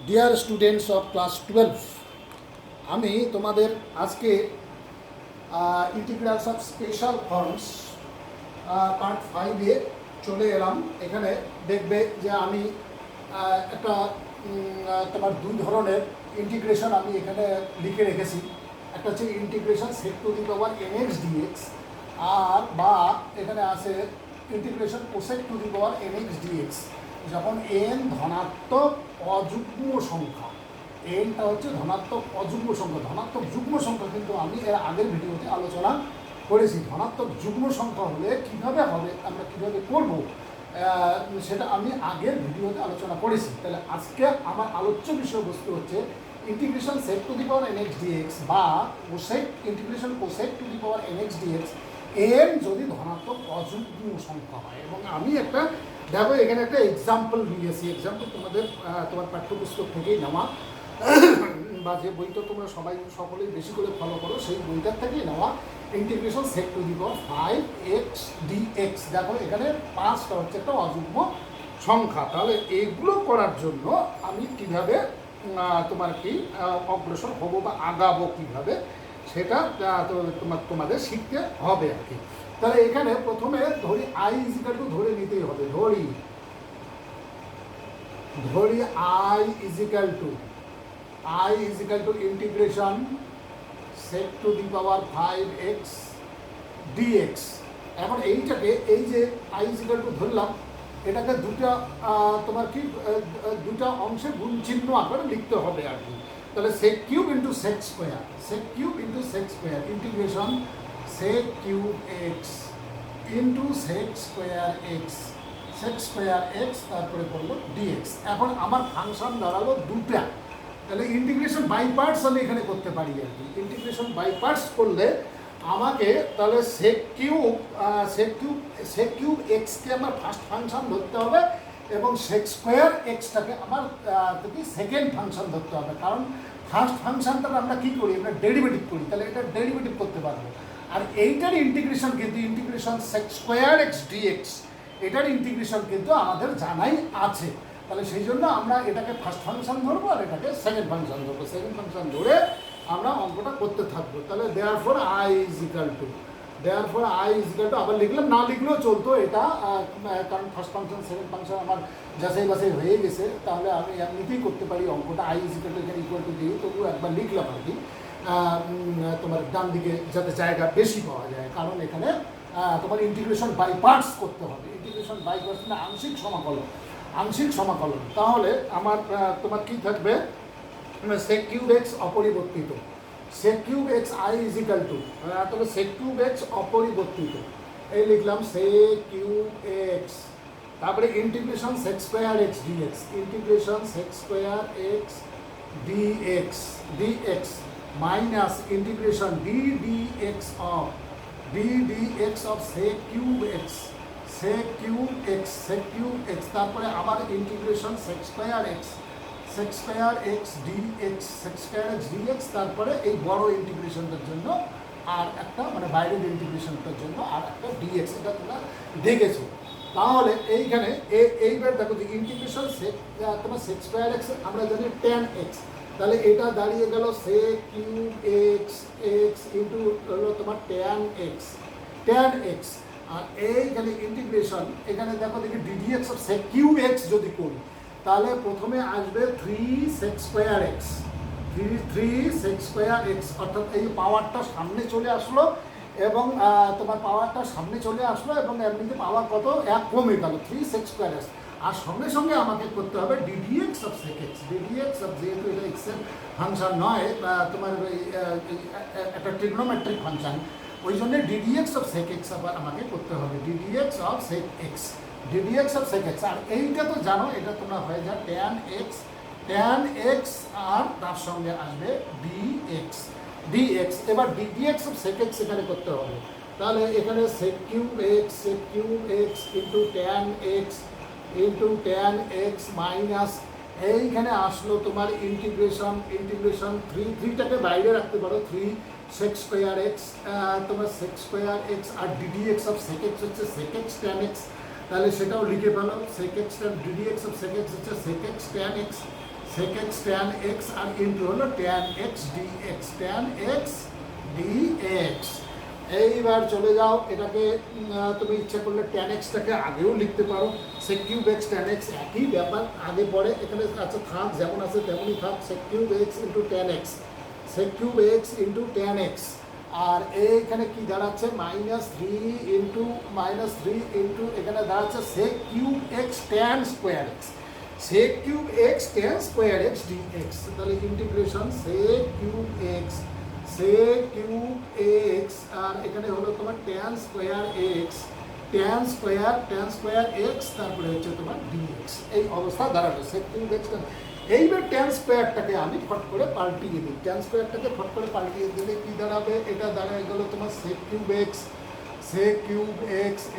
Dear students of class 12, আমি তোমাদের আজকে integrals of special forms part 5-এ চলে এলাম। এখানে দেখবে যে আমি একটা তোমার দুই ধরনের ইন্টিগ্রেশন আমি এখানে লিখে রেখেছি। একটা হচ্ছে integration sec to the power n x d x, আর বা এখানে আছে integration cosec to the power n x d x. যখন এন ধনাত্মক অযুগ্ম সংখ্যা, এনটা হচ্ছে ধনাত্মক অযুগ্ম সংখ্যা। ধনাত্মক যুগ্ম সংখ্যা কিন্তু আমি এর আগের ভিডিওতে আলোচনা করেছি। ধনাত্মক যুগ্ম সংখ্যা হলে কীভাবে হবে, আমরা কীভাবে করব, সেটা আমি আগের ভিডিওতে আলোচনা করেছি। তাহলে আজকে আমার আলোচ্য বিষয়বস্তু হচ্ছে integration sec to the power n x d x বা cosec integration cosec to the power n x d x n যদি ধনাত্মক অযুগ্ম সংখ্যা হয়। এবং আমি একটা দেখো এখানে একটা এক্সাম্পল নিয়েছি। এক্সাম্পল তোমার পাঠ্যপুস্তক থেকেই নেওয়া, বা যে বইটা তোমরা সকলেই বেশি করে ফলো করো সেই বইটার থেকেই নেওয়া। Integration sec to the power 5x dx। দেখো এখানে 5টা হচ্ছে একটা অযুগ্ম সংখ্যা। তাহলে এগুলো করার জন্য আমি কিভাবে তোমার কি অগ্রসর হবো বা আগাবো কিভাবে, সেটা তোমাদের শিখতে হবে আর কি। তাহলে এখানে প্রথমে ধরি আই ইজিক্যাল টু ধরে নিতেই হবে। ধরি I is equal to integration sec to the power 5x dx। এখন এইটাকে এই যে আই ইজিক্যাল টু ধরলাম, এটাকে দুটা অংশে গুণ চিহ্ন আকারে লিখতে হবে আর কি। তাহলে sec cube into sec square integration sec cube x into sec square x তারপরে করলো ডিএক্স। এখন আমার ফাংশন দাঁড়ালো দুটা। তাহলে ইন্টিগ্রেশন বাই পার্টস আমি এখানে করতে পারি আর কি। ইন্টিগ্রেশন বাই পার্টস করলে আমাকে তাহলে সেক কিউব এক্সকে আমার ফার্স্ট ফাংশন ধরতে হবে এবং সেক স্কোয়ার এক্সটাকে আমার সেকেন্ড ফাংশন ধরতে হবে। কারণ ফার্স্ট ফাংশনটা আমরা কী করি, আমরা ডেরিভেটিভ করি, তাহলে এটা ডেরিভেটিভ করতে পারবো। আর এইটার ইন্টিগ্রেশন কিন্তু integration sec square x dx, এটার ইন্টিগ্রেশন কিন্তু আমাদের জানাই আছে। তাহলে সেই জন্য আমরা এটাকে ফার্স্ট ফাংশন ধরবো আর এটাকে সেকেন্ড ফাংশন ধরবো। সেকেন্ড ফাংশন ধরে আমরা অঙ্কটা করতে থাকবো। তাহলে দেয়ারফর আই ইজিক্যাল টু আবার লিখলাম, না লিখলেও চলতো এটা, কারণ ফার্স্ট ফাংশন সেকেন্ড ফাংশন আমার যাচাই বাছাই হয়ে গেছে। তাহলে আমি এমনিতেই করতে পারি অঙ্কটা। আই ইজিক্যাল টু এখানে ইকুয়াল টু দিই, তবুও একবার লিখলাম আর কি, তোমার ডান দিকে যাতে জায়গা বেশি পাওয়া যায়। কারণ এখানে তোমার ইন্টিগ্রেশন বাই পার্টস করতে হবে। ইন্টিগ্রেশন বাই পার্টস মানে আংশিক সমাকলন। তাহলে আমার তোমার কি থাকবে, সেক কিউব এক্স অপরিবর্তিত, sec cube x I is equal to, তবে সেক কিউব এক্স অপরিবর্তিত, এই লিখলাম সেক কিউব এক্স। তারপরে integration sec square x dx, integration sec square x d x minus integration d x of sec cube x, তারপরে আবার integration sec square x dx, তারপরে এই বড় ইন্টিগ্রেশনটার জন্য আর একটা, মানে বাইরের ইন্টিগ্রেশনটার জন্য আর একটা ডিএক্স। এটা তোমরা দেখেছো। তাহলে এইখানে এইবার দেখো যে ইন্টিগ্রেশন তোমার সেক স্কোয়ার এক্স আমরা জানি ট্যান এক্স, তাহলে এটা দাঁড়িয়ে গেল সেক কিউব এক্স ইন্টু হলো তোমার ট্যান এক্স। আর এইখানে ইন্টিগ্রেশন, এখানে দেখো দেখি d dx of sec cube x যদি করি, তাহলে প্রথমে আসবে 3 সেক স্কোয়ার এক্স, অর্থাৎ এই পাওয়ারটা সামনে চলে আসলো এবং তোমার পাওয়ারটা সামনে চলে আসলো এবং এমনিতে পাওয়ার কত 1 কমে গেল 3 সেক স্কোয়ার এক্স। আর সঙ্গে সঙ্গে আমাকে করতে হবে ডিডিএক্স অফ সেক এক্স, যেহেতু এটা এক্সের ফাংশন নয়, তোমার একটা ট্রিগনোমেট্রিক ফাংশন, ওই জন্য ডিডিএক্স অফ সেক এক্স আবার আমাকে করতে হবে, ডিডিএক্স অফ সেক এক্স। আর এইটা তো জানো, এটা তোমরা হয়ে যায় ট্যান এক্স আর তার সঙ্গে আসবে ডিএক্স। এবার ডিডিএক্স অফ সেক এক্স এখানে করতে হবে। তাহলে এখানে sec cube x into tan x minus এইখানে আসলো তোমার ইন্টিগ্রেশন 3টাকে বাইরে রাখতে পারো, 3 সেক স্কোয়ার এক্স, তোমার সেক স্কোয়ার এক্স আর ডিডিএক্স অফ সেক এক্স হচ্ছে সেক এক্স ট্যান এক্স। তাহলে সেটাও লিখে ফেলো, sec x tan d d x of sec x হচ্ছে sec x tan x, sec x tan x আর ইন্টু হলো tan x dx, tan x dx। এইবার চলে যাও এটাকে তুমি ইচ্ছা করলে tan x টাকে আগেও লিখতে পারো, sec cube x tan x একই ব্যাপার, আগে পরে এখানে আচ্ছা থাক, যেমন আছে তেমনই থাক, sec cube x into tan x, sec cube x into tan x। আর এইখানে কি দাঁড়াচ্ছে -3 ইন্টু এখানে দাঁড়াচ্ছে sec cube x tan square x, sec cube x tan square x dx। তাহলে ইন্টিগ্রেশন sec cube x আর এখানে হলো তোমার tan square x তারপরে হচ্ছে তোমার dx। এই অবস্থা দাঁড়ালো sec cube x। এইবার tan স্কোয়ারটাকে আমি ফট করে পাল্টিয়ে দিই, tan স্কোয়ারটাকে ফট করে পাল্টিয়ে দিলে কি দাঁড়াবে, এটা দাঁড়ায় গেল তোমার sec cube x,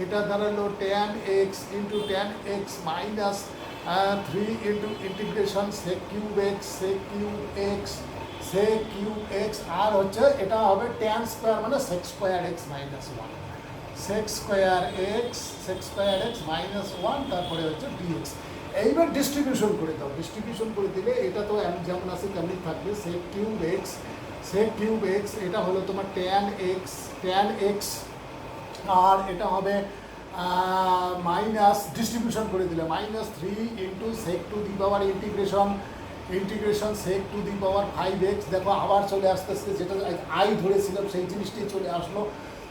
এটা দাঁড়ালো tan x into tan x minus 3 into integration sec cube x আর হচ্ছে এটা হবে tan স্কোয়ার মানে sec square x minus 1, sec square x minus 1 তারপরে হচ্ছে dx। এইবার ডিস্ট্রিবিউশন করে দাও, ডিস্ট্রিবিউশন করে দিলে এটা তো যেমন আছে তেমনি থাকবে, sec cube x এটা হলো তোমার tan x আর এটা হবে মাইনাস, ডিস্ট্রিবিউশন করে দিলে -3 into sec two the power integration sec two the power 5x। দেখো আবার চলে আস্তে আস্তে যেটা আই ধরেছিলাম সেই জিনিসটাই চলে আসলো,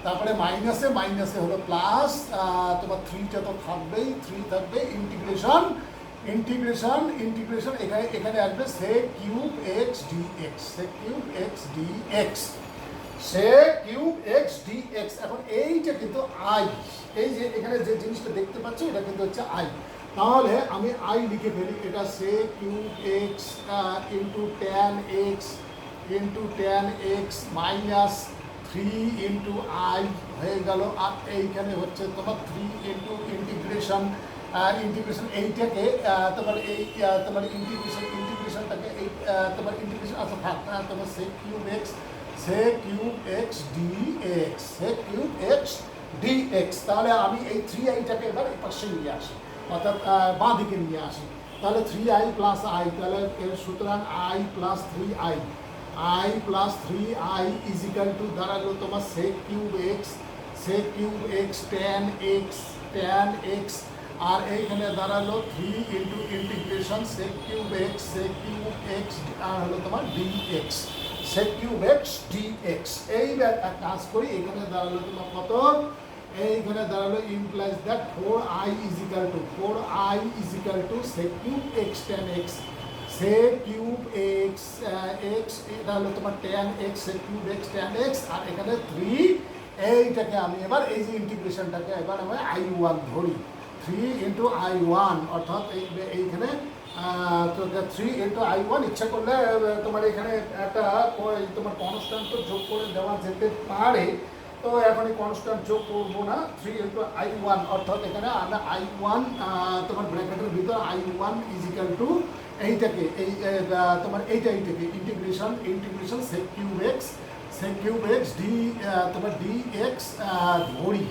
তারপরে মাইনাসে হলো প্লাস, তোমার 3টা তো থাকবেই, 3 থাকবে, ইন্টিগ্রেশন এখানে আসবে sec cube x dx। এখন এইটা কিন্তু আই, এই যে এখানে যে জিনিসটা দেখতে পাচ্ছ এটা কিন্তু হচ্ছে আই, তাহলে আমি আই লিখে ফেলি, এটা sec cube x into tan x minus 3 into I হয়ে গেল। আর এইখানে হচ্ছে তোমার 3 ইন্টু ইন্টিগ্রেশন এইটাকে তোমার তোমার ইন্টিগ্রেশনটাকে এই তোমার ইন্টিগ্রেশন আচ্ছা থাক, তোমার sec cube x dx। তাহলে আমি এই 3iটাকে এবার এই পাশে নিয়ে আসি, অর্থাৎ বাঁ দিকে নিয়ে আসি, তাহলে 3i প্লাস আই, তাহলে সুতরাং i plus 3i is equal two দাঁড়ালো তোমার sec cube x tan x আর এইখানে দাঁড়ালো 3 into integration sec cube x আর হলো তোমার dx, sec cube x dx। এইবার এক কাজ করি, এখানে দাঁড়ালো তোমার কত, এইখানে দাঁড়ালো implies that 4i is equal two sec cube x tan x, sec cube x এটা হলো তোমার tan x, sec cube x tan x আর এখানে 3, এইটাকে আমি এবার এই যে ইন্টিগ্রেশনটাকে এবার আমি i1 ধরি, 3 ইন্টু i1 অর্থাৎ এইখানে 3 ইন্টু i1 ইচ্ছা করলে তোমার এখানে একটা তোমার কনস্ট্যান্ট তো যোগ করে দেওয়া যেতে পারে, তো এখন এই কনস্ট্যান্ট যোগ করবো না, 3 ইন্টু i1 অর্থাৎ এখানে আমরা i1 তোমার ব্র্যাকেটের ভিতর i1 ইজ ইকাল টু এইটাকে তোমার এইটাকে ইন্টিগ্রেশন sec cube x তোমার dx ধরি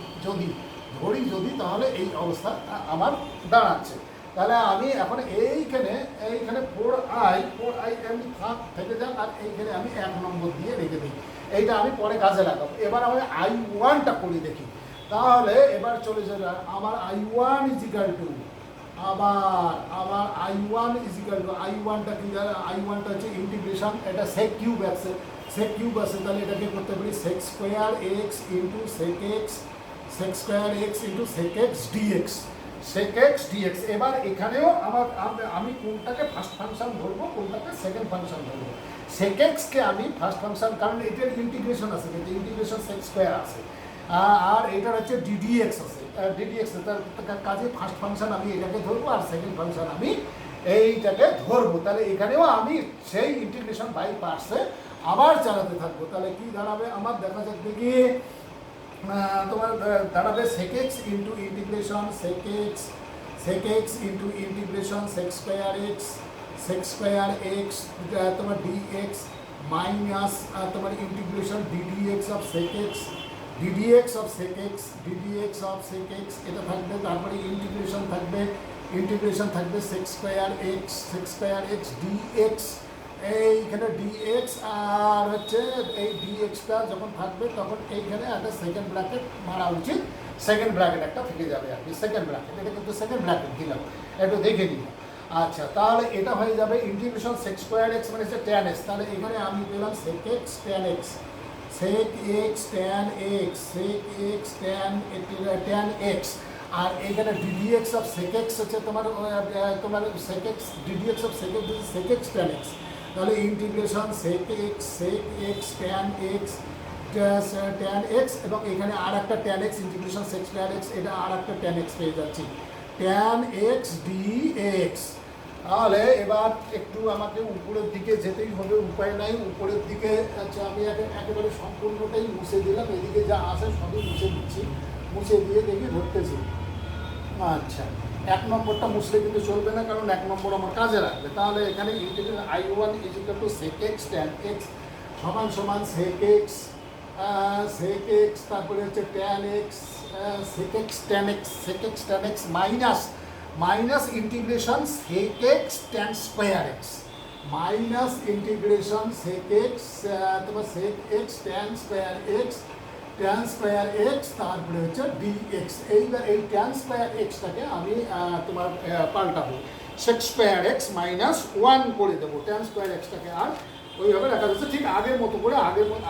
তাহলে এই অবস্থা আমার দাঁড়াচ্ছে। তাহলে আমি এখন এইখানে 4i এমনি থেকে যাক আর এইখানে আমি 1 নম্বর দিয়ে রেখে দিই, এইটা আমি পরে কাজে লাগাবো। এবার আমি i1টা করে দেখি, তাহলে এবার চলে যাবে আমার i1 ইজ ইকাল টু i1টা কি জানো, i1টা হচ্ছে ইন্টিগ্রেশন, এটা sec cube আছে, তাহলে এটাকে করতে পারি sec square x into sec x dx। এবার এখানেও আমি কোনটাকে ফার্স্ট ফাংশন ধরবো, কোনটাকে সেকেন্ড ফাংশন ধরবো। sec x কে আমি ফার্স্ট ফাংশন, কারণ এটার ইন্টিগ্রেশন আছে, কিন্তু ইন্টিগ্রেশন sec স্কোয়ার আছে আর এটার হচ্ছে ddx আছে, তার কাজে ফার্স্ট ফাংশন আমি এটাকে ধরবো আর সেকেন্ড ফাংশন আমি এইটাকে ধরবো। তাহলে এখানেও আমি সেই ইন্টিগ্রেশন বাই পার্টসে আবার চালাতে থাকবো। তাহলে কি দাঁড়াবে আমার, দেখা যাক দেখি, তোমার দাঁড়াবে sec x into integration sec x into integration sec square x তোমার dx মাইনাস তোমার integration ddx of sec x এটা থাকবে, তারপরে ইন্টিগ্রেশন থাকবে ইন্টিগ্রেশন থাকবে সেক স্কোয়ার এক্স ডিএক্স, এইখানে ডিএক্স আর হচ্ছে এই ডিএক্সটা যখন থাকবে তখন এইখানে একটা সেকেন্ড ব্র্যাকেট মারা উচিত, সেকেন্ড ব্র্যাকেট একটা থেকে যাবে আর কি, সেকেন্ড ব্র্যাকেট, এটা কিন্তু সেকেন্ড ব্র্যাকেট দিলাম, একটু দেখে নিলাম। আচ্ছা, তাহলে এটা হয়ে যাবে ইন্টিগ্রেশন সেক স্কোয়ার এক্স মানে হচ্ছে ট্যান এক্স, তাহলে এখানে আমি পেলাম sec x tan x, sec x tan x, sec x tan x, আর এখানে ডিডিএক্স অফ সেক এক্স হচ্ছে তোমার sec x, ddx of sec x হচ্ছে সেক এক্স ট্যান এক্স, তাহলে integration sec x tan x এবং এখানে আর একটা tan x, integration sec tan x, এটা আর একটা ট্যান এক্স পেয়ে যাচ্ছি, ট্যান এক্স ডিএক্স। তাহলে এবার একটু আমাকে উপরের দিকে যেতেই হবে, উপায় নাই, উপরের দিকে। আচ্ছা, আমি একেবারে সম্পূর্ণটাই মুছে দিলাম, এদিকে যা আছে সবই মুছে দিচ্ছি, মুছে দিয়ে দেখি ধরতেছি। আচ্ছা, এক নম্বরটা মুছলে কিন্তু চলবে না, কারণ এক নম্বর আমার কাজে লাগবে। তাহলে এখানে integration I1 is equal to sec x tan x সমান সমান সেক এক্স, তারপরে হচ্ছে tan x, sec x tan x minus integration sec x tan square x, minus integration sec x তোমার sec x tan square x তারপরে হচ্ছে dx. এইবার এই tan square এক্সটাকে আমি তোমার পাল্টাবো, সেক স্কোয়ার এক্স মাইনাস 1 করে দেবো, ট্যান স্কোয়ার এক্সটাকে আর ওইভাবে রাখা যাচ্ছে, ঠিক আগের মতো করে,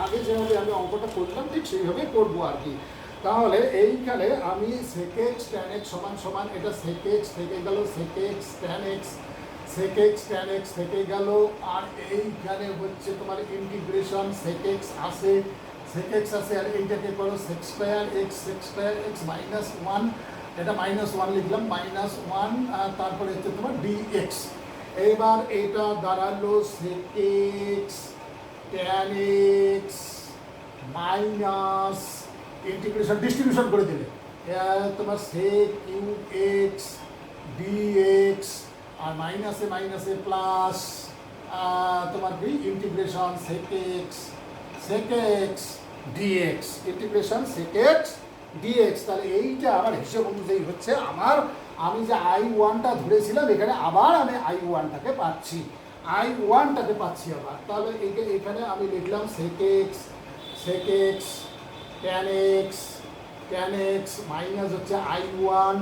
আগে যেভাবে আমি অঙ্কটা করলাম ঠিক সেইভাবে করবো আর কি। তাহলে এইখানে আমি সেক এক্স ট্যান এক্স সমান সমান, এটা সেক এক্স থেকে গেল, সেক এক্স ট্যান এক্স থেকে গেল, আর এইখানে হচ্ছে তোমার ইন্টিগ্রেশন সেক এক্স আছে, আর এইটাকে করো সেক স্কোয়ার এক্স মাইনাস 1, এটা -1 লিখলাম, -1, আর তারপরে হচ্ছে তোমার ডিএক্স। এবার এটা দাঁড়ালো sec x tan x minus integration distribution করে দিলে তোমার সেক কিউ এক্স ডিএক্স, আর মাইনাসে প্লাস তোমার কি integration sec x dx, integration sec x dx. তাহলে এইটা আমার হিসেব অনুযায়ী হচ্ছে আমার, আমি যে I1টা ধরেছিলাম এখানে আবার আমি I1টাকে পাচ্ছি, আবার। তাহলে এখানে আমি লিখলাম sec x tan x minus হচ্ছে I1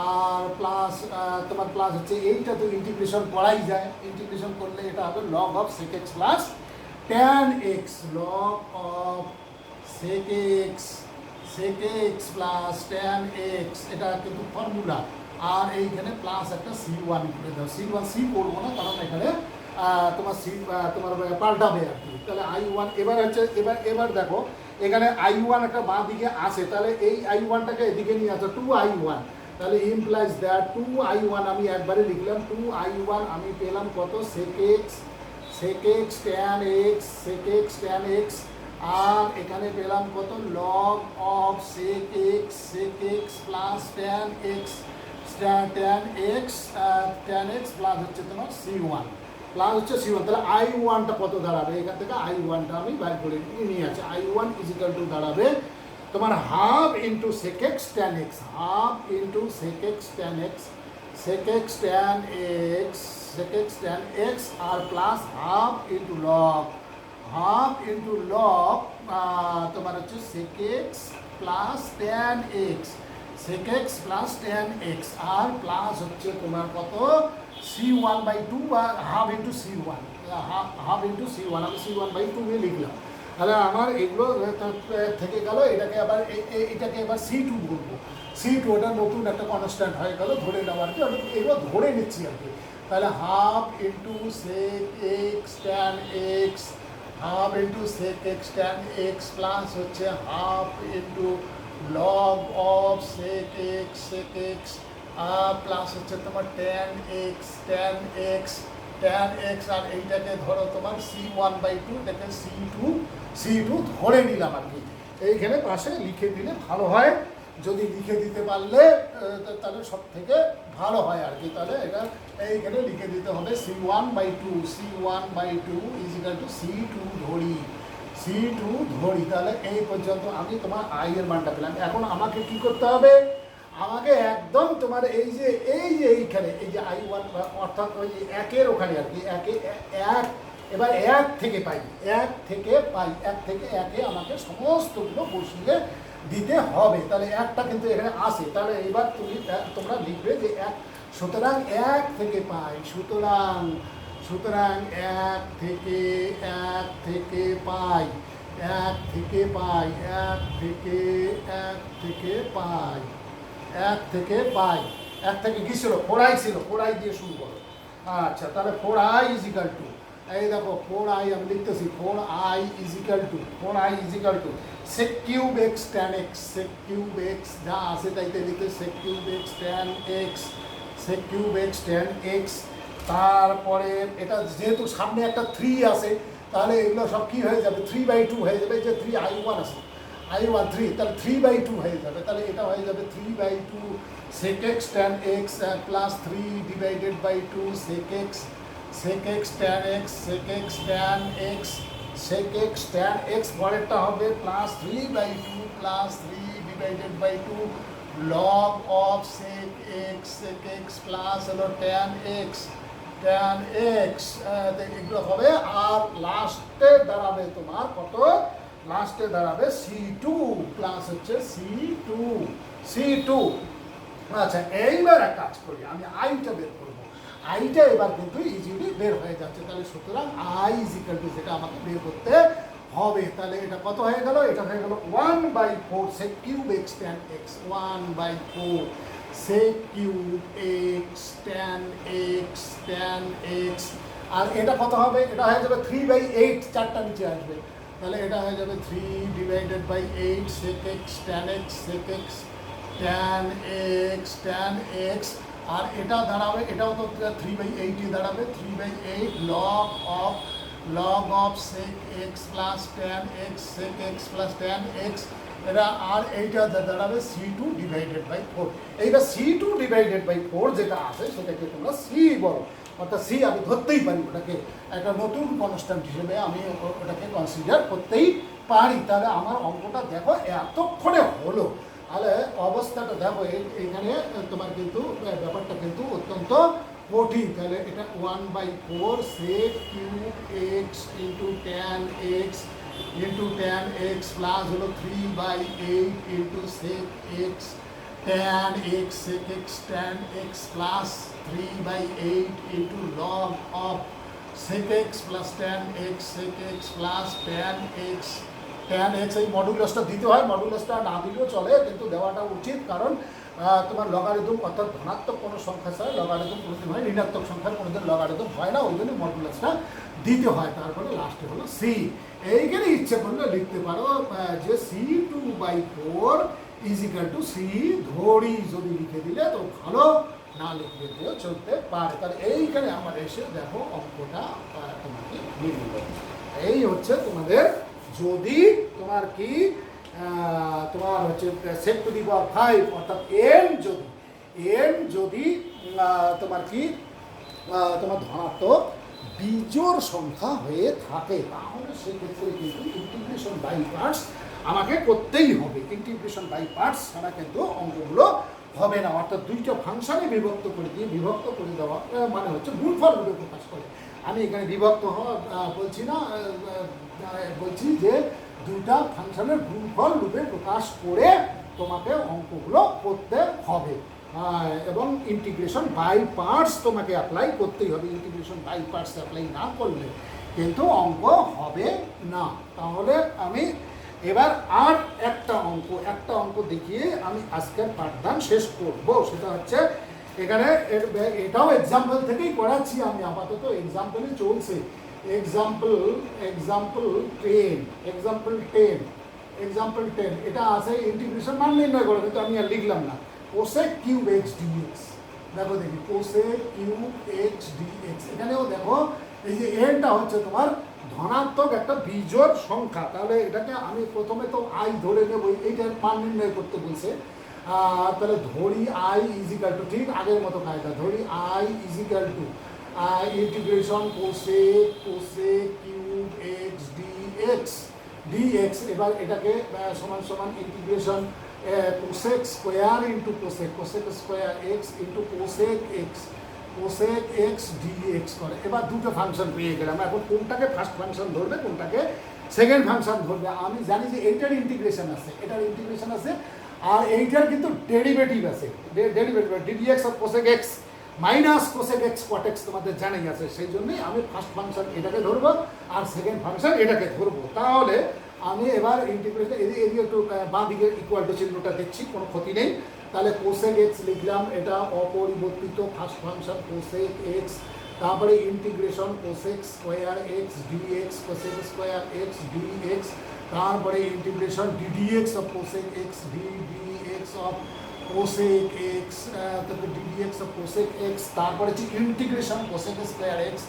আর প্লাস তোমার প্লাস হচ্ছে এইটা তো ইন্টিগ্রেশন করাই যায়, ইন্টিগ্রেশন করলে এটা হবে log of sec x plus tan x, log of sec x plus tan x, এটা কিন্তু ফর্মুলা। আর এইখানে প্লাস একটা C1 করে দাও, C করবো না কারণ এখানে তোমার তোমার পাল্টাবে আর কি। তাহলে I1 এবার হচ্ছে এবার দেখো এখানে I1 একটা বাঁ দিকে আসে, তাহলে এই I1টাকে এদিকে নিয়ে আসো 2I1, তাহলে ইমপ্লাইজ দ্যাট 2I1 আমি একবারে লিখলাম, 2I1 আমি পেলাম কত, সেক এক্স ট্যান এক্স, আর এখানে পেলাম কত, log of sec x plus tan x plus হচ্ছে তোমার C1, তাহলে I1টা কত দাঁড়াবে, এখান থেকে I1টা আমি বাইর করে নিয়ে আছি, I1 ইজ ইকুয়াল টু দাঁড়াবে তোমার half into sec x tan x, sec x tan x আর প্লাস হাফ ইন্টু লগ তোমার হচ্ছে sec x plus tan x, আর প্লাস হচ্ছে তোমার কত C1/2 বা হাফ ইন্টু C1, আমি C1/2 লিখলাম। তাহলে আমার এগুলো থেকে গেল, এটাকে এবার C2 বলবো, C2 ওটা নতুন একটা কনস্ট্যান্ট হয়ে গেল, ধরে নেওয়ার কি, এগুলো ধরে নিচ্ছি আর কি। তাহলে half into sec x tan x plus হচ্ছে half into log of sec x plus হচ্ছে তোমার ট্যান এক্স, আর এইটাকে ধরো তোমার C1/2, এটাকে C2 ধরে নিলাম আর কি। এইখানে পাশে লিখে দিলে ভালো হয়, যদি লিখে দিতে পারলে তাহলে সব থেকে ভালো হয় আর কি। তাহলে এটা এইখানে লিখে দিতে হবে C1/2 is equal two C2 ধরি। তাহলে এই পর্যন্ত আমি তোমার I এর মানটা পেলাম। এখন আমাকে কি করতে হবে, আমাকে একদম তোমার এই যে এইখানে এই যে I1 অর্থাৎ ওই একের ওখানে আর কি এক এবার এক থেকে পাই এক থেকে একে আমাকে সমস্তগুলো বসিয়ে দিতে হবে। তাহলে একটা কিন্তু এখানে আসে, তাহলে এবার তোমরা লিখবে যে এক, সুতরাং এক থেকে পাই, সুতরাং এক থেকে পাই, এক থেকে কি ছিল, 4i ছিল, 4i দিয়ে শুরু করো। আচ্ছা, তাহলে 4i ইজ ইকাল টু, এই দেখো 4i আমি লিখতেছি, 4i is equal two sec cube x tan x, sec cube x যা আছে তাইতে লিখতে sec cube x tan x। তারপরে এটা যেহেতু সামনে একটা 3 আছে, তাহলে এগুলো সব কি হয়ে যাবে, 3/2 হয়ে যাবে, যে 3i1 আছে, i1 3, তাহলে 3/2 হয়ে যাবে, তাহলে এটা হয়ে যাবে 3/2 sec x tan x plus 3 divided by 2 sec x tan x sec x tan x পরেরটা হবে plus 3/2 divided by 2 log of sec x plus হলো tan x এগুলো হবে। আর লাস্টে দাঁড়াবে তোমার কত, লাস্টে দাঁড়াবে C2 প্লাস হচ্ছে C2। আচ্ছা, এইবার এক কাজ করি, আমি আইটা বের করবো, আইটা এবার কিন্তু ইজিলি বের হয়ে যাচ্ছে। তাহলে সুতরাং আই ইজ ইকাল টু, যেটা আমাকে বের করতে হবে, তাহলে এটা কত হয়ে গেল, এটা হয়ে গেল 1/4 sec cube x tan x, 1/4 sec cube x tan x। আর এটা কত হবে, এটা হয়ে যাবে 3/8, চারটা নিচে আসবে, তাহলে এটা হয়ে যাবে 3 divided by 8 sec x tan x। আর এটা দাঁড়াবে, এটাও তো 3/8 দাঁড়াবে, 3/8 log of sec x plus tan x, sec x plus tan x। এটা আর এইটা দাঁড়াবে C2 ডিভাইডেড বাই 4। এইটা C2 ডিভাইডেড বাই 4 যেটা আছে সেটাকে তোমরা C বলো, অর্থাৎ C আমি ধরতেই পারি, ওটাকে একটা নতুন কনস্ট্যান্ট হিসেবে আমি ওটাকে কনসিডার করতেই পারি। তাহলে আমার অঙ্কটা দেখো এতক্ষণে হলো, তাহলে অবস্থাটা দেখো, এখানে তোমার কিন্তু ব্যাপারটা কিন্তু অত্যন্ত কঠিন। তাহলে এটা 1/4 sec cube x into tan x plus হলো 3/8 into sec x tan x tan x plus 3/8 into log of sec x plus tan x plus tan x। এই মডুলাসটা দিতে হয়, মডুলাসটা না দিলেও চলে, কিন্তু দেওয়াটা উচিত, কারণ তোমার লগারিদম অর্থাৎ ধনাত্মক কোনো সংখ্যা ছাড়া লগারিদম কোনোদিন হয়, ঋণাত্মক সংখ্যার কোনোদিন লগারিদম হয় না, ওই জন্য মডুলাসটা দিতে হয়। তারপরে লাস্টে হলো C। এইখানে ইচ্ছে করলে লিখতে পারো যে C2/4 is equal two C ধরি, যদি লিখে দিলে তো ভালো, না লিখলে দিয়েও চলতে পারে। তাহলে এইখানে আমার এসে দেখো অঙ্কটা তোমাকে মিলল। এই হচ্ছে তোমাদের, যদি তোমার কি তোমার হচ্ছে sec টু দি পাওয়ার 5 অর্থাৎ n যদি তোমার কি তোমার ধনাত্মক বিজোড় সংখ্যা হয়ে থাকে, তাহলে সেক্ষেত্রে কিন্তু ইন্টিগ্রেশন বাই পার্টস আমাকে করতেই হবে। ইন্টিগ্রেশন বাই পার্টস ছাড়া কিন্তু অঙ্কগুলো হবে না। অর্থাৎ দুইটা ফাংশনে বিভক্ত করে দেওয়া মানে হচ্ছে গুণফল রূপে প্রকাশ করে। আমি এখানে বিভক্ত হওয়া বলছি না, বলছি যে দুইটা ফাংশনের গুণফল রূপে প্রকাশ করে তোমাকে অঙ্কগুলো করতে হবে, এবং ইন্টিগ্রেশন বাই পার্টস তোমাকে অ্যাপ্লাই করতেই হবে। ইন্টিগ্রেশন বাই পার্টস অ্যাপ্লাই না করলে কিন্তু অঙ্ক হবে না। তাহলে আমি এবার আর একটা অঙ্ক দেখিয়ে আমি আজকের পাঠদান শেষ করব। সেটা হচ্ছে, এখানে এটাও এক্সাম্পল থেকেই করাচ্ছি আমি, আপাতত এক্সাম্পলই চলছে। এক্সাম্পল 10 এটা আছে ইন্টিগ্রেশন মান নির্ণয় করে, কিন্তু আমি আর লিখলাম না। cosec কিউব x dx, দেখো দেখি cosec কিউব x dx। এখানেও দেখো এই যে এনটা হচ্ছে তোমার ধনাত্মক একটা বিজোড় সংখ্যা, তাহলে এটাকে আমি প্রথমে তো আই ধরে নেব, এইটার মান নির্ণয় করতে বলছে। তাহলে ধরি আই ইজ ইকাল টু, ঠিক আগের মতো কায়দা, ধরি I is equal to integration cosec cube x dx। এবার এটাকে সমান সমান integration cosec square into cosec square x into cosec x dx করে। এবার দুটো ফাংশন পেয়ে গেলাম, এখন কোনটাকে ফার্স্ট ফাংশন ধরবে কোনটাকে সেকেন্ড ফাংশন ধরবে। আমি জানি যে এইটার ইন্টিগ্রেশন আছে, আর এইটার কিন্তু ডেরিভেটিভ আছে, ddx of cosec x minus cosec x cot x তোমাদের জানাই আছে। সেই জন্যই আমি ফার্স্ট ফাংশন এটাকে ধরবো আর সেকেন্ড ফাংশন এটাকে ধরবো। তাহলে আমি এবার ইন্টিগ্রেশন এদিকে একটু বাঁ দিকে ইকুয়াল টু চিহ্নটা দেখছি, কোনো ক্ষতি নেই। তাহলে কোসেক এক্স লিখলাম, এটা অপরিবর্তিত ফার্স্ট ফাংশন কোসেক এক্স, তারপরে integration cosec square x dx, cosec square x dx, তারপরে integration d dx of cosec x dx of cosec x, তারপরে ডিডিএক্স অফ কোসেক এক্স, তারপরে হচ্ছে integration cosec square x,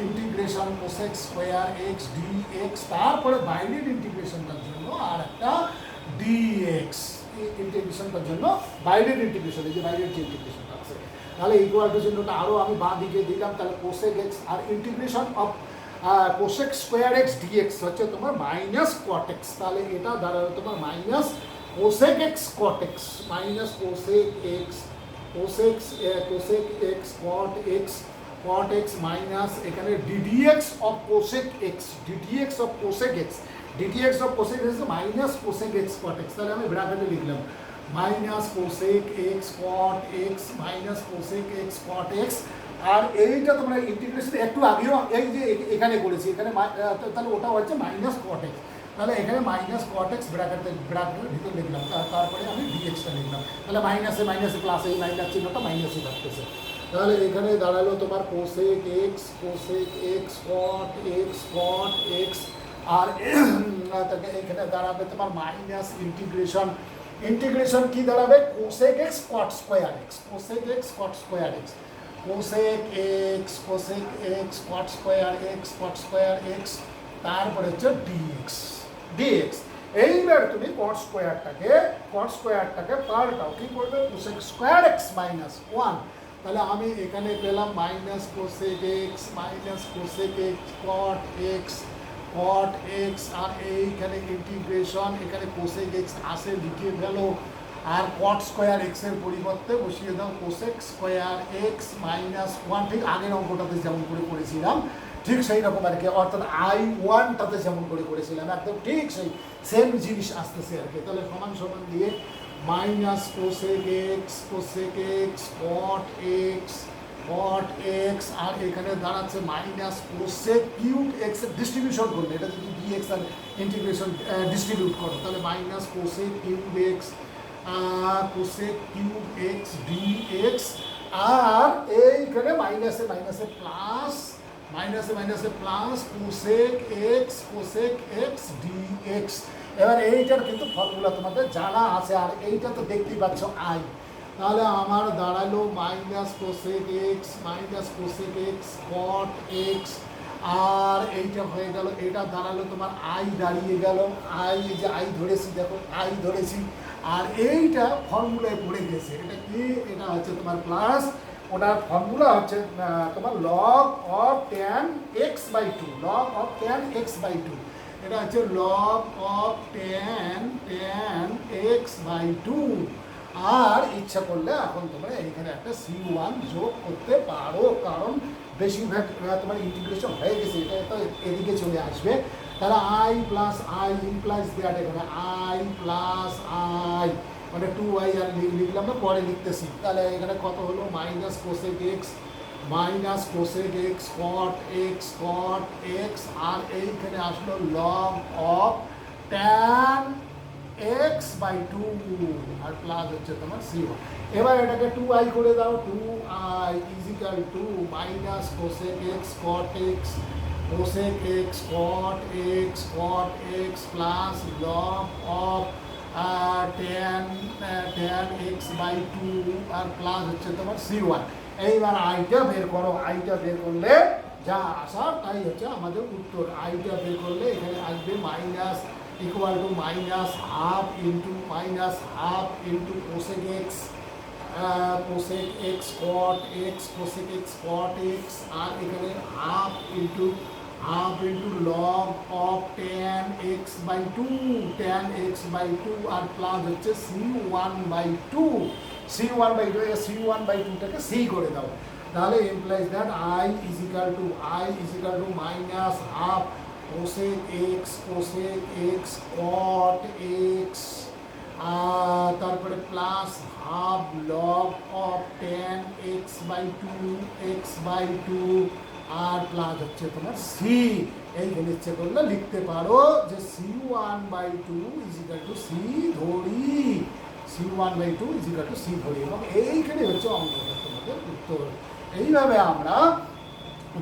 integration cosec square x dx, তারপরে বাইরের ইন্টিগ্রেশনটার জন্য আর একটা dx, ইন্টিগ্রেশনটার জন্য বাইরের ইন্টিগ্রেশন, এই যে বাইরের যে ইন্টিগ্রেশনটা আছে। তাহলে ইকুয়াল টু চিহ্নটা আরও আমি বাঁ দিকে দিলাম। তাহলে কোসেক এক্স আর integration of cosec square x dx হচ্ছে তোমার মাইনাস কট এক্স। তাহলে এটা দাঁড়াবে তোমার minus cosec x cot x, minus cosec x cot x minus এখানে ddx of cosec x, ddx of cosec x minus cosec x cot x. তাহলে আমি ব্র্যাকেটে লিখলাম minus cosec x cot x minus cosec x cot x. আর এইটা তোমরা integration একটু আগেও এই যে এখানে করেছি, এখানে তাহলে ওটা হচ্ছে মাইনাস কট এক্স। তাহলে এখানে মাইনাস কট এক্স ব্র্যাকেটের ভিতরে লিখলাম, তারপরে আমি ডিএক্সটা লিখলাম। তাহলে মাইনাসে প্লাস, এই মাইনাস চিহ্নটা মাইনাসই থাকতেছে। তাহলে এখানে দাঁড়ালো তোমার কোসেক এক্স কট এক্স, আর এখানে দাঁড়াবে তোমার মাইনাস ইন্টিগ্রেশন কি দাঁড়াবে cosec x cot square x, cosec x cot square x, তারপরে হচ্ছে ডিএক্স। এইবার তুমি কট স্কোয়ারটাকে পাল্টাও, কি করবে কোসেক স্কোয়ার এক্স মাইনাস 1। তাহলে আমি এখানে পেলাম minus cosec x cot x, আর এইখানে ইন্টিগ্রেশন, এখানে কোসেক এক্স আসে লিখে গেল, আর কট স্কোয়ার এক্সের পরিবর্তে বসিয়ে দাও কোসেক স্কোয়ার এক্স মাইনাস 1। ঠিক আগের অঙ্কটাতে যেমন করে করেছিলাম ঠিক সেই রকম আর কি, অর্থাৎ I1টাতে যেমন করে করেছিলাম একদম ঠিক সেই সেম জিনিস আসতেছে আর কি। তাহলে সমান দিয়ে minus cosec x cot x, আর এখানে দাঁড়াচ্ছে মাইনাস কোসেক কিউব এক্স এর ডিস্ট্রিবিউশন করবে, এটা যদি ডিএক্স আর ইন্টিগ্রেশন ডিস্ট্রিবিউট করো তাহলে minus cosec cube x dx, আর এইখানে মাইনাসে প্লাস কোসেক এক্স ডিএক্স। এবার এইটার কিন্তু ফর্মুলা তোমাদের জানা আছে, আর এইটা তো দেখতেই পাচ্ছ আই। তাহলে আমার দাঁড়ালো minus cosec x cot x, আর এইটা হয়ে গেল, এটা দাঁড়ালো তোমার আই দাঁড়িয়ে গেল, আই যে আই ধরেছি, দেখো আই ধরেছি, আর এইটা ফর্মুলায় পড়ে গেছে। এটা কি, এটা হচ্ছে তোমার প্লাস, ওটার ফর্মুলা হচ্ছে তোমার log of tan x by two, এটা হচ্ছে log of tan x by two. আর ইচ্ছা করলে এখন তোমরা এইখানে একটা C1 যোগ করতে পারো, কারণ বেশিরভাগ তোমার ইন্টিগ্রেশন হয়ে গেছে, এটা তো এদিকে চলে আসবে। তাহলে I plus I implies that, এখানে I প্লাস আই মানে 2i আর লিখলাম না, পরে লিখতেছি। তাহলে এখানে কত হলো minus cosec x cot x, আর এইখানে আসলো log of tan x by 2, আর প্লাস হচ্ছে তোমার C1। এবার এটাকে 2i করে দাও, 2i equal to minus cosec x cot x plus log of tan x by 2, আর প্লাস হচ্ছে তোমার C1। এইবার আইটা বের করলে যা আসার তাই হচ্ছে আমাদের উত্তর। আইটা বের করলে এখানে আসবে minus equal to minus half into cosec x cot x, আর এখানে half into half into log of tan x by two, tan x by two আর প্লাস হচ্ছে C1/2, C1/2, C1/2টাকে C করে দাও, তাহলে implies that I is equal to minus half cosec x cot x, তারপরে plus half log of tan x/2 আর plus হচ্ছে তোমার C. এইখানে ইচ্ছে করলে লিখতে পারো যে C1/2 is equal two C ধরি, C1/2 is equal two C ধরি, এবং এইখানে হচ্ছে অঙ্কটা তোমাদের উত্তর। এইভাবে আমরা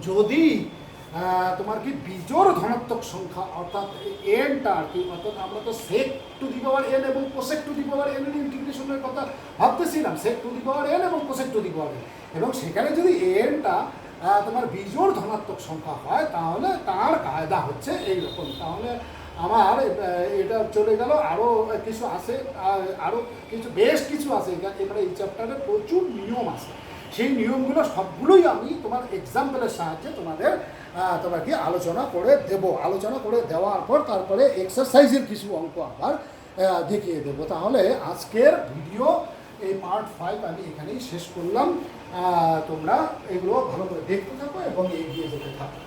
যদি তোমার কি বিজোড় ধনাত্মক সংখ্যা অর্থাৎ এনটা আর কি, অর্থাৎ আমরা তো sec two the power n এবং cosec two the power n এর ইন্টিগ্রেশনের কথা ভাবতেছিলাম, sec two the power n এবং cosec two the power n, এবং সেখানে যদি এনটা তোমার বিজোড় ধনাত্মক সংখ্যা হয় তাহলে তার কায়দা হচ্ছে এইরকম। তাহলে আমার এটা চলে গেল, আরও কিছু আছে, আরও কিছু বেশ কিছু আছে এবারে এই চ্যাপ্টারে প্রচুর নিয়ম আছে, সেই নিয়মগুলো সবগুলোই আমি তোমার এক্সাম্পলের সাহায্যে তোমাকে আলোচনা করে দেওয়ার পর তারপরে এক্সারসাইজের কিছু অঙ্ক আবার দেখিয়ে দেবো। তাহলে আজকের ভিডিও এই পার্ট 5 আমি এখানেই শেষ করলাম। তোমরা এগুলো ভালো করে দেখতে থাকো এবং এগিয়ে যেতে থাকো।